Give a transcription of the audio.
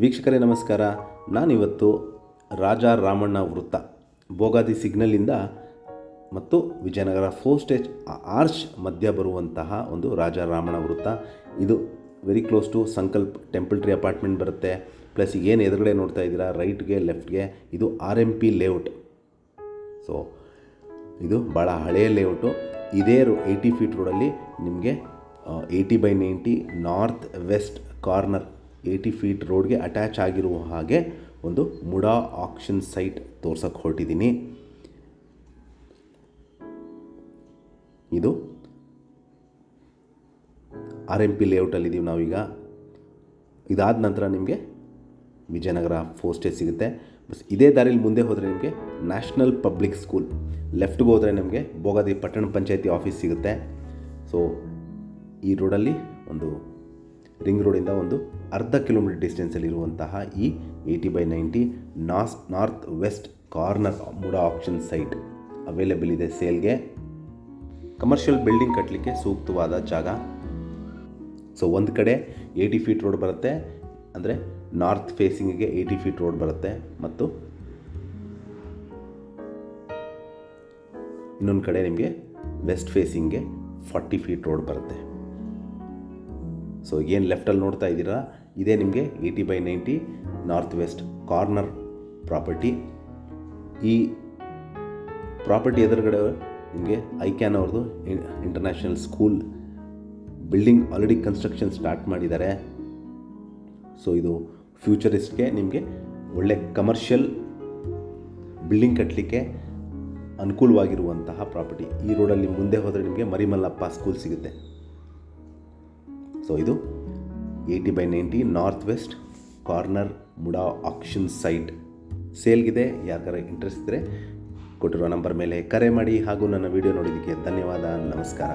ವೀಕ್ಷಕರೇ ನಮಸ್ಕಾರ. ನಾನಿವತ್ತು ರಾಜಾ ರಾಮಣ್ಣ ವೃತ್ತ ಬೋಗಾದಿ ಸಿಗ್ನಲಿಂದ ಮತ್ತು ವಿಜಯನಗರ 4 ಸ್ಟೇಜ್ ಆರ್ಚ್ ಮಧ್ಯ ಬರುವಂತಹ ಒಂದು ರಾಜಾ ರಾಮಣ್ಣ ವೃತ್ತ. ಇದು ವೆರಿ ಕ್ಲೋಸ್ ಟು ಸಂಕಲ್ಪ ಟೆಂಪಲ್ ಟ್ರೀ ಅಪಾರ್ಟ್ಮೆಂಟ್ ಬರುತ್ತೆ. ಪ್ಲಸ್ ಏನು ಎದುರುಗಡೆ ನೋಡ್ತಾ ಇದ್ದೀರಾ ರೈಟ್ಗೆ ಲೆಫ್ಟ್ಗೆ ಇದು RMP ಲೇಔಟ್. ಸೊ ಇದು ಭಾಳ ಹಳೆಯ ಲೇಔಟು. ಇದೇ 80 ಫೀಟ್ ರೋಡಲ್ಲಿ ನಿಮಗೆ 80/90 ನಾರ್ತ್ ವೆಸ್ಟ್ ಕಾರ್ನರ್ 80 ಫೀಟ್ ರೋಡ್ಗೆ ಅಟ್ಯಾಚ್ ಆಗಿರುವ ಹಾಗೆ ಒಂದು ಮುಡಾ ಆಕ್ಷನ್ ಸೈಟ್ ತೋರ್ಸೋಕ್ಕೆ ಹೊರಟಿದ್ದೀನಿ. ಇದು RMP ಲೇಔಟಲ್ಲಿದ್ದೀವಿ ನಾವೀಗ. ಇದಾದ ನಂತರ ನಿಮಗೆ ವಿಜಯನಗರ 4 ಸ್ಟೇಜ್ ಸಿಗುತ್ತೆ. ಬಸ್ ಇದೇ ದಾರಿಯಲ್ಲಿ ಮುಂದೆ ಹೋದರೆ ನಿಮಗೆ ನ್ಯಾಷನಲ್ ಪಬ್ಲಿಕ್ ಸ್ಕೂಲ್, ಲೆಫ್ಟ್ಗೆ ಹೋದರೆ ನಿಮಗೆ ಬೋಗಾದಿ ಪಟ್ಟಣ ಪಂಚಾಯತಿ ಆಫೀಸ್ ಸಿಗುತ್ತೆ. ಸೊ ಈ ರೋಡಲ್ಲಿ ಒಂದು ರಿಂಗ್ ರೋಡಿಂದ ಒಂದು ಅರ್ಧ ಕಿಲೋಮೀಟರ್ ಡಿಸ್ಟೆನ್ಸಲ್ಲಿರುವಂತಹ ಈ 80/90 north west corner MUDA auction site available ಇದೆ ಸೇಲ್ಗೆ. ಕಮರ್ಷಿಯಲ್ ಬಿಲ್ಡಿಂಗ್ ಕಟ್ಟಲಿಕ್ಕೆ ಸೂಕ್ತವಾದ ಜಾಗ. ಸೊ ಒಂದು ಕಡೆ 80 ಫೀಟ್ ರೋಡ್ ಬರುತ್ತೆ, ಅಂದರೆ ನಾರ್ತ್ ಫೇಸಿಂಗಿಗೆ 80 ಫೀಟ್ ರೋಡ್ ಬರುತ್ತೆ, ಮತ್ತು ಇನ್ನೊಂದು ಕಡೆ ನಿಮಗೆ ವೆಸ್ಟ್ ಫೇಸಿಂಗ್ಗೆ 40 ಫೀಟ್ ರೋಡ್ ಬರುತ್ತೆ. ಸೊ ಏನು ಲೆಫ್ಟಲ್ಲಿ ನೋಡ್ತಾ ಇದ್ದೀರಾ ಇದೇ ನಿಮಗೆ 80/90 ನಾರ್ತ್ ವೆಸ್ಟ್ ಕಾರ್ನರ್ ಪ್ರಾಪರ್ಟಿ. ಈ ಪ್ರಾಪರ್ಟಿ ಎದುರುಗಡೆ ನಿಮಗೆ ಐಕ್ಯಾನ್ ಅವ್ರದ್ದು international school building already construction start ಮಾಡಿದ್ದಾರೆ. ಸೊ ಇದು ಫ್ಯೂಚರಿಸ್ಟ್ಗೆ ನಿಮಗೆ ಒಳ್ಳೆ ಕಮರ್ಷಿಯಲ್ ಬಿಲ್ಡಿಂಗ್ ಕಟ್ಟಲಿಕ್ಕೆ ಅನುಕೂಲವಾಗಿರುವಂತಹ ಪ್ರಾಪರ್ಟಿ. ಈ ರೋಡಲ್ಲಿ ಮುಂದೆ ಹೋದರೆ ನಿಮಗೆ ಮರಿಮಲ್ಲಪ್ಪ ಸ್ಕೂಲ್ ಸಿಗುತ್ತೆ. ಸೊ ಇದು 80/90 north west corner MUDA auction site ಸೇಲ್ಗಿದೆ. ಯಾರಿಗಾರ ಇಂಟ್ರೆಸ್ಟ್ ಇದ್ದರೆ ಕೊಟ್ಟಿರೋ ನಂಬರ್ ಮೇಲೆ ಕರೆ ಮಾಡಿ. ಹಾಗೂ ನನ್ನ ವಿಡಿಯೋ ನೋಡಿದ್ದಕ್ಕೆ ಧನ್ಯವಾದ. ನಮಸ್ಕಾರ.